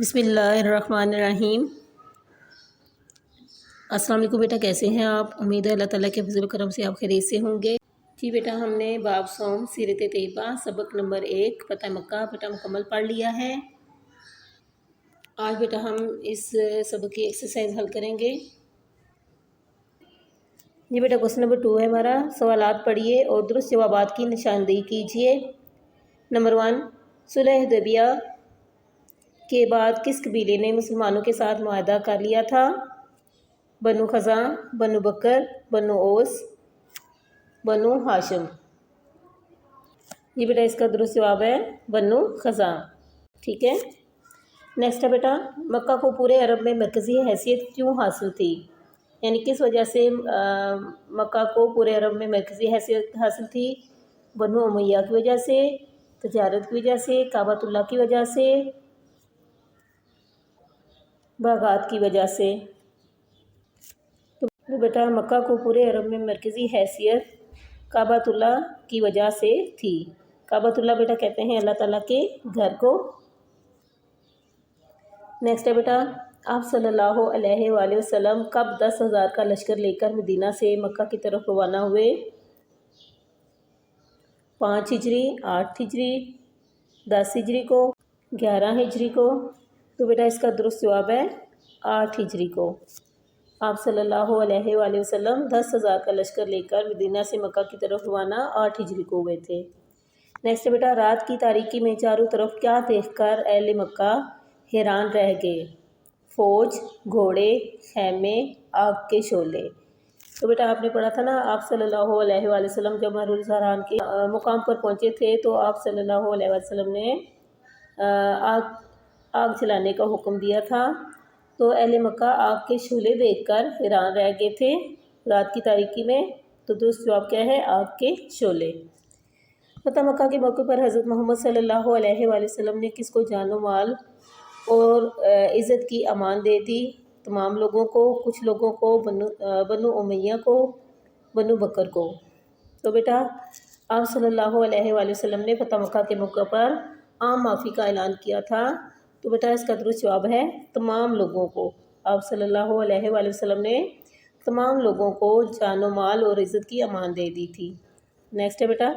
بسم اللہ الرحمن الرحیم۔ السلام علیکم بیٹا، کیسے ہیں آپ؟ امید ہے اللہ تعالیٰ کے فضل و کرم سے آپ خیریت سے ہوں گے۔ جی بیٹا، ہم نے باب صوم سیرت طیبہ سبق نمبر 1 فتح مکہ بیٹا مکمل پڑھ لیا ہے۔ آج بیٹا ہم اس سبق کی ایکسرسائز حل کریں گے۔ جی بیٹا، کوسچن نمبر 2 ہے ہمارا۔ سوالات پڑھیے اور درست جوابات کی نشاندہی کیجیے۔ نمبر 1، صلح حدیبیہ کے بعد کس قبیلے نے مسلمانوں کے ساتھ معاہدہ کر لیا تھا؟ بنو خزاں، بنو بکر، بنو اوس، بنو ہاشم۔ یہ بیٹا اس کا درست جواب ہے بنو خزاں، ٹھیک ہے۔ نیکسٹ ہے بیٹا، مکہ کو پورے عرب میں مرکزی حیثیت کیوں حاصل تھی؟ یعنی کس وجہ سے مکہ کو پورے عرب میں مرکزی حیثیت حاصل تھی؟ بنو امیہ کی وجہ سے، تجارت کی وجہ سے، کعبۃ اللہ کی وجہ سے، باغات کی وجہ سے۔ تو بیٹا مکہ کو پورے عرب میں مرکزی حیثیت کعبۃ اللہ کی وجہ سے تھی۔ کعبۃ اللہ بیٹا کہتے ہیں اللہ تعالیٰ کے گھر کو۔ نیکسٹ ہے بیٹا، آپ صلی اللہ علیہ وآلہ وسلم کب 10,000 کا لشکر لے کر مدینہ سے مکہ کی طرف روانہ ہوئے؟ 5 ہجری، 8 ہجری، 10 ہجری کو، 11 ہجری کو؟ تو بیٹا اس کا درست جواب ہے 8 ہجری کو۔ آپ صلی اللہ علیہ وآلہ وسلم 10,000 کا لشکر لے کر مدینہ سے مکہ کی طرف روانہ 8 ہجری کو ہوئے تھے۔ نیکسٹ بیٹا، رات کی تاریکی میں چاروں طرف کیا دیکھ کر اہل مکہ حیران رہ گئے؟ فوج، گھوڑے، خیمے، آگ کے شعلے۔ تو بیٹا آپ نے پڑھا تھا نا، آپ صلی اللہ علیہ وآلہ وسلم جب مر الزہران کے مقام پر پہنچے تھے تو آپ صلی اللہ علیہ وسلم نے آگ جلانے کا حکم دیا تھا، تو اہل مکہ آگ کے شعلے دیکھ کر حیران رہ گئے تھے رات کی تاریکی میں۔ تو درست جواب کیا ہے؟ آگ کے شعلے۔ فتح مکہ کے موقع پر حضرت محمد صلی اللہ علیہ وآلہ وسلم نے کس کو جان و مال اور عزت کی امان دے دی؟ تمام لوگوں کو، کچھ لوگوں کو، بنو امیہ کو، بنو بکر کو؟ تو بیٹا آپ صلی اللہ علیہ وآلہ وسلم نے فتح مکہ کے موقع پر عام معافی کا اعلان کیا تھا، تو بیٹا اس کا درست جواب ہے تمام لوگوں کو۔ آپ صلی اللہ علیہ وآلہ وسلم نے تمام لوگوں کو جان و مال اور عزت کی امان دے دی تھی۔ نیکسٹ ہے بیٹا،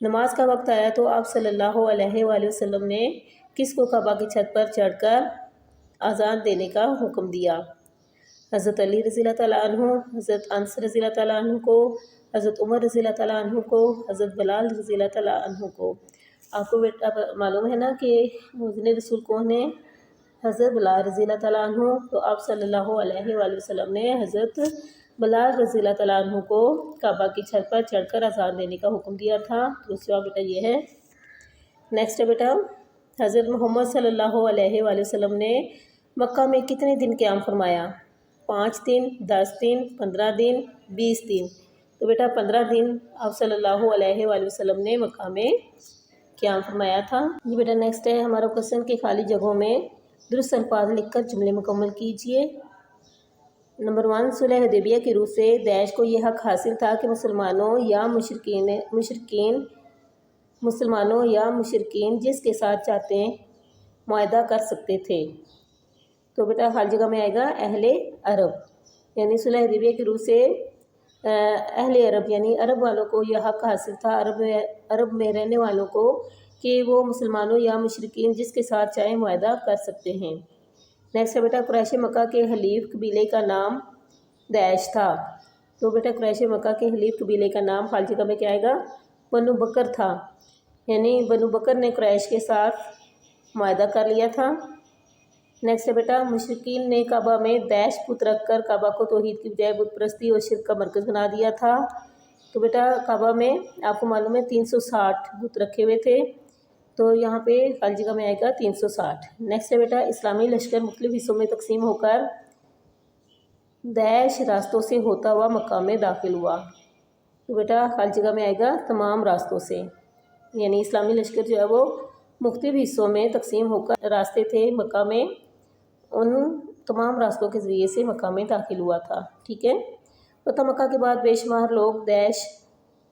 نماز کا وقت آیا تو آپ صلی اللہ علیہ وآلہ وسلم نے کس کو کعبہ کی چھت پر چڑھ کر اذان دینے کا حکم دیا؟ حضرت علی رضی اللہ تعالیٰ عنہ، حضرت انس رضی اللہ تعالیٰ عنہ کو، حضرت عمر رضی اللہ تعالیٰ عنہ کو، حضرت بلال رضی اللہ تعالیٰ عنہ کو؟ آپ کو بیٹا معلوم ہے نا کہ مؤذن رسول کون ہے؟ حضرت بلال رضی اللہ تعالیٰ عنہ۔ تو آپ صلی اللہ علیہ وآلہ وسلم نے حضرت بلال رضی اللہ تعالیٰ عنہ کو کعبہ کی چھت پر چڑھ کر اذان دینے کا حکم دیا تھا۔ تو اس جواب بیٹا یہ ہے۔ نیکسٹ ہے بیٹا، حضرت محمد صلی اللہ علیہ وآلہ وسلم نے مکہ میں کتنے دن قیام فرمایا؟ 5 دن، 10 دن، 15 دن، 20 دن؟ تو بیٹا 15 دن آپ صلی اللہ علیہ وآلہ وسلم نے مکہ میں قیام فرمایا تھا۔ یہ بیٹا نیکسٹ ہے ہمارا کوسچن کہ خالی جگہوں میں درست الفاظ لکھ کر جملے مکمل کیجیے۔ نمبر 1، صلح حدیبیہ کی روح سے داعش کو یہ حق حاصل تھا کہ مسلمانوں یا مشرکین جس کے ساتھ چاہتے معاہدہ کر سکتے تھے۔ تو بیٹا ہر جگہ میں آئے گا اہل عرب، یعنی صلح حدیبیہ کی روح سے اہل عرب یعنی عرب والوں کو یہ حق حاصل تھا، عرب میں رہنے والوں کو، کہ وہ مسلمانوں یا مشرکین جس کے ساتھ چاہے معاہدہ کر سکتے ہیں۔ نیکسٹ ہے بیٹا، قریش مکہ کے حلیف قبیلے کا نام داعش تھا۔ تو بیٹا قریش مکہ کے حلیف قبیلے کا نام خالی جگہ میں کیا آئے گا؟ بنو بکر تھا، یعنی بنو بکر نے قریش کے ساتھ معاہدہ کر لیا تھا۔ نیکسٹ ہے بیٹا، مشرکین نے کعبہ میں داعش بت رکھ کر کعبہ کو توحید کی بجائے بت پرستی اور شرک کا مرکز بنا دیا تھا۔ تو بیٹا کعبہ میں آپ کو معلوم ہے 360 بت رکھے ہوئے تھے، تو یہاں پہ خالی جگہ میں آئے گا 360۔ نیکسٹ ہے بیٹا، اسلامی لشکر مختلف حصوں میں تقسیم ہو کر داعش راستوں سے ہوتا ہوا مکہ میں داخل ہوا۔ تو بیٹا خالی جگہ میں آئے گا تمام راستوں سے، یعنی اسلامی لشکر جو ہے وہ مختلف حصوں میں تقسیم ہو کر راستے تھے مکہ میں، ان تمام راستوں کے ذریعے سے مکہ میں داخل ہوا تھا، ٹھیک ہے۔ فتح مکہ کے بعد بے شمار لوگ داعش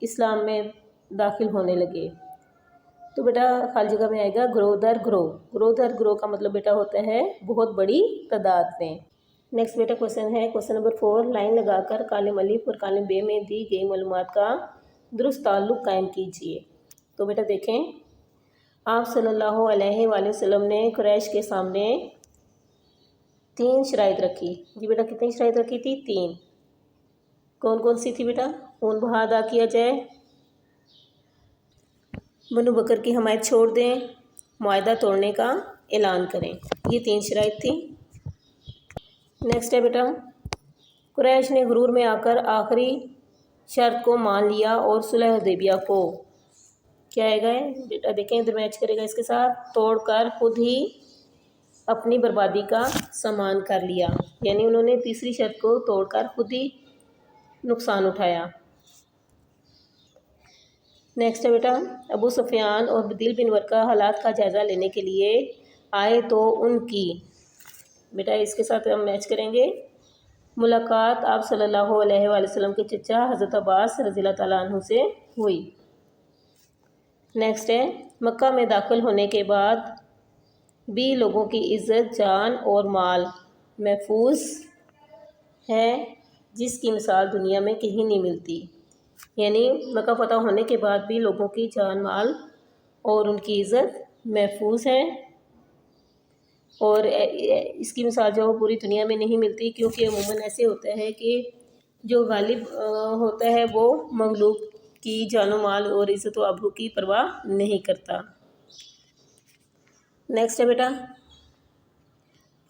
اسلام میں داخل ہونے لگے۔ تو بیٹا خالی جگہ میں آئے گا گرو در گرو. گرو در گرو کا مطلب بیٹا ہوتا ہے بہت بڑی تعداد میں. نیکسٹ بیٹا کوشچن ہے کوشچن نمبر 4. لائن لگا کر کالم الف اور کالم ب میں دی گئی معلومات کا درست تعلق قائم کیجیے. تو بیٹا دیکھیں آپ صلی اللہ علیہ وآلہ وسلم نے قریش کے سامنے 3 شرائط رکھی. جی بیٹا کتنی شرائط رکھی تھی؟ 3. کون کون سی تھی بیٹا؟ خون بہا ادا کیا جائے، بنو بکر کی حمایت چھوڑ دیں، معاہدہ توڑنے کا اعلان کریں. یہ 3 شرائط تھی. نیکسٹ ہے بیٹا قریش نے غرور میں آ کر آخری شرط کو مان لیا اور صلح حدیبیہ کو کیا آئے گا بیٹا دیکھیں ادھر میچ کرے گا اس کے ساتھ، توڑ کر خود ہی اپنی بربادی کا سامان کر لیا. یعنی انہوں نے تیسری شرط کو توڑ کر خود ہی نقصان اٹھایا. نیکسٹ ہے بیٹا ابو سفیان اور بدیل بن ورقہ حالات کا جائزہ لینے کے لیے آئے تو ان کی بیٹا اس کے ساتھ ہم میچ کریں گے ملاقات آپ صلی اللہ علیہ وآلہ وسلم کے چچا حضرت عباس رضی اللہ تعالیٰ عنہ سے ہوئی. نیکسٹ ہے مکہ میں داخل ہونے کے بعد بھی لوگوں کی عزت جان اور مال محفوظ ہے جس کی مثال دنیا میں کہیں نہیں ملتی. یعنی مکہ فتح ہونے کے بعد بھی لوگوں کی جان مال اور ان کی عزت محفوظ ہے اور اس کی مثال جو پوری دنیا میں نہیں ملتی، کیونکہ عموماً ایسے ہوتا ہے کہ جو غالب ہوتا ہے وہ مغلوب کی جان و مال اور عزت و آبرو کی پرواہ نہیں کرتا. نیکسٹ ہے بیٹا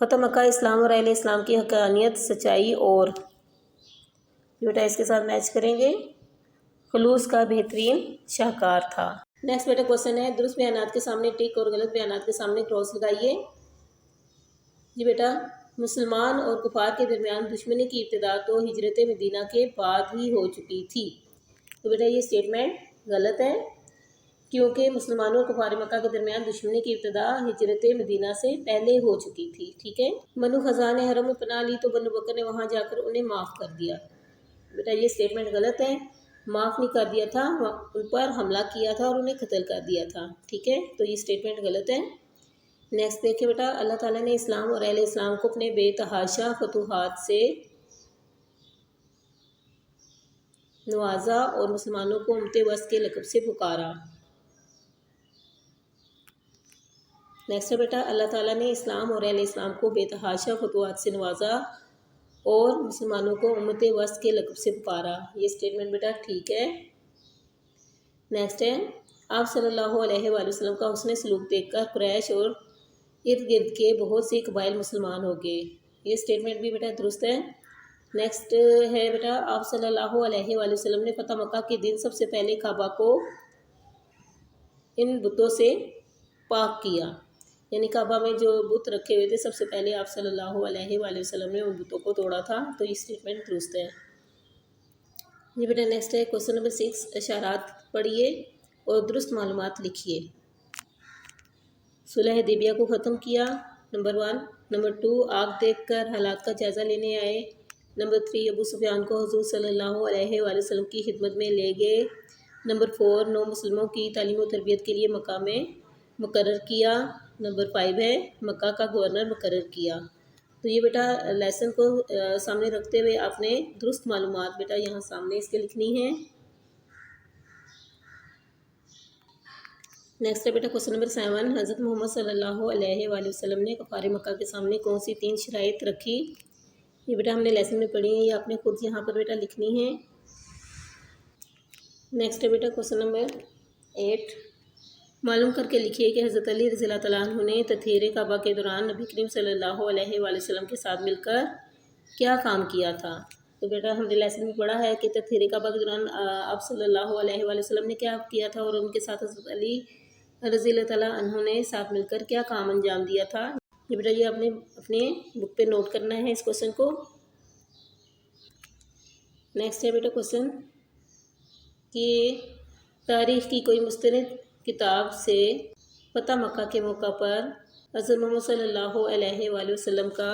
فتح مکہ اسلام اور اہل اسلام کی حقانیت، سچائی اور بیٹا اس کے ساتھ میچ کریں گے خلوص کا بہترین شاہکار تھا. نیکسٹ بیٹا کوشچن ہے درست بیانات کے سامنے ٹک اور غلط بیانات کے سامنے کراس لگائیے. جی بیٹا مسلمان اور کفار کے درمیان دشمنی کی ابتدا تو ہجرت مدینہ کے بعد ہی ہو چکی تھی. تو بیٹا یہ سٹیٹمنٹ غلط ہے کیونکہ مسلمانوں اور کفار مکہ کے درمیان دشمنی کی ابتدا ہجرت مدینہ سے پہلے ہو چکی تھی. ٹھیک ہے. بنو خزاع نے حرم میں پناہ لی تو بنو بکر نے وہاں جا کر انہیں معاف کر دیا. بیٹا یہ سٹیٹمنٹ غلط ہے. معاف نہیں کر دیا تھا، ان پر حملہ کیا تھا اور انہیں قتل کر دیا تھا. ٹھیک ہے. تو یہ سٹیٹمنٹ غلط ہے. نیکسٹ دیکھیں بیٹا اللہ تعالیٰ نے اسلام اور اہل اسلام کو اپنے بے تحاشا فتوحات سے نوازا اور مسلمانوں کو امت وسط کے لقب سے پکارا. نیکسٹ ہے بیٹا اللہ تعالیٰ نے اسلام اور اہل اسلام کو بے تحاشا فتوحات سے نوازا اور مسلمانوں کو امت وسط کے لقب سے پکارا. یہ سٹیٹمنٹ بیٹا ٹھیک ہے. نیکسٹ ہے آپ صلی اللہ علیہ وآلہ وسلم کا حسن سلوک دیکھ کر قریش اور ارد گرد کے بہت سے قبائل مسلمان ہو گئے. یہ سٹیٹمنٹ بھی بیٹا درست ہے. نیکسٹ ہے بیٹا آپ صلی اللہ علیہ وآلہ وسلم نے فتح مکہ کے دن سب سے پہلے کعبہ کو ان بتوں سے پاک کیا. یعنی کعبہ میں جو بت رکھے ہوئے تھے سب سے پہلے آپ صلی اللہ علیہ وآلہ وسلم نے ان بتوں کو توڑا تھا. تو یہ سٹیٹمنٹ درست ہے. یہ بیٹا نیکسٹ ہے کوشچن نمبر 6. اشارات پڑھیے اور درست معلومات لکھیے. صلح حدیبیہ کو ختم کیا نمبر 1. نمبر 2 آگ دیکھ کر حالات کا جائزہ لینے آئے. نمبر 3 ابو سفیان کو حضور صلی اللہ علیہ وآلہ وسلم کی خدمت میں لے گئے. نمبر 4 نو مسلموں کی تعلیم و تربیت کے لیے مکہ میں مقرر کیا. نمبر 5 ہے مکہ کا گورنر مقرر کیا. تو یہ بیٹا لیسن کو سامنے رکھتے ہوئے آپ نے درست معلومات بیٹا یہاں سامنے اس کے لکھنی ہے. نیکسٹ ہے بیٹا کوشچن نمبر 7. حضرت محمد صلی اللہ علیہ وآلہ وسلم نے کفار مکہ کے سامنے کون سی 3 شرائط رکھی؟ یہ بیٹا ہم نے لیسن میں پڑھی ہیں، یہ آپ نے خود یہاں پر بیٹا لکھنی ہے. نیکسٹ ہے بیٹا کوشچن نمبر 8. معلوم کر کے لکھیے کہ حضرت علی رضی اللہ تعالیٰ عنہ نے تطہیر کعبہ کے دوران نبی کریم صلی اللہ علیہ وآلہ وسلم کے ساتھ مل کر کیا کام کیا تھا. تو بیٹا ہم نے لیسن میں پڑھا ہے کہ تطہیر کعبہ کے دوران آپ صلی اللہ علیہ وآلہ وسلم نے کیا کیا تھا اور ان کے ساتھ حضرت علی رضی اللہ تعالیٰ عنہ نے ساتھ مل کر کیا کام انجام دیا تھا. یہ بیٹا یہ آپ نے اپنے بک پہ نوٹ کرنا ہے اس کوشچن کو. نیکسٹ ہے بیٹا کوشچن کہ تاریخ کی کوئی مستند کتاب سے فتح مکہ کے موقع پر حضرت محمد صلی اللہ علیہ وآلہ وسلم کا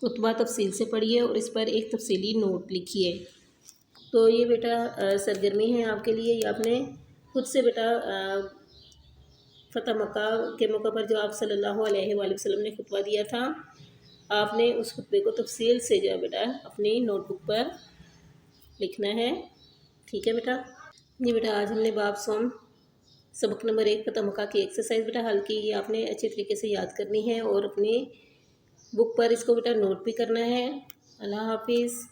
خطبہ تفصیل سے پڑھیے اور اس پر ایک تفصیلی نوٹ لکھیے. تو یہ بیٹا سرگرمی ہے آپ کے لیے. یہ آپ نے خود سے بیٹا فتح مکہ کے موقع پر جو آپ صلی اللہ علیہ وآلہ وسلم نے خطبہ دیا تھا، آپ نے اس خطبے کو تفصیل سے جو ہے بیٹا اپنی نوٹ بک پر لکھنا ہے، ٹھیک ہے بیٹا۔ جی بیٹا، آج ہم نے باب سوم سبق نمبر 1 فتح مکہ کی ایکسرسائز بیٹا حل کی، یہ آپ نے اچھے طریقے سے یاد کرنی ہے اور اپنی بک پر اس کو بیٹا نوٹ بھی کرنا ہے۔ اللہ حافظ۔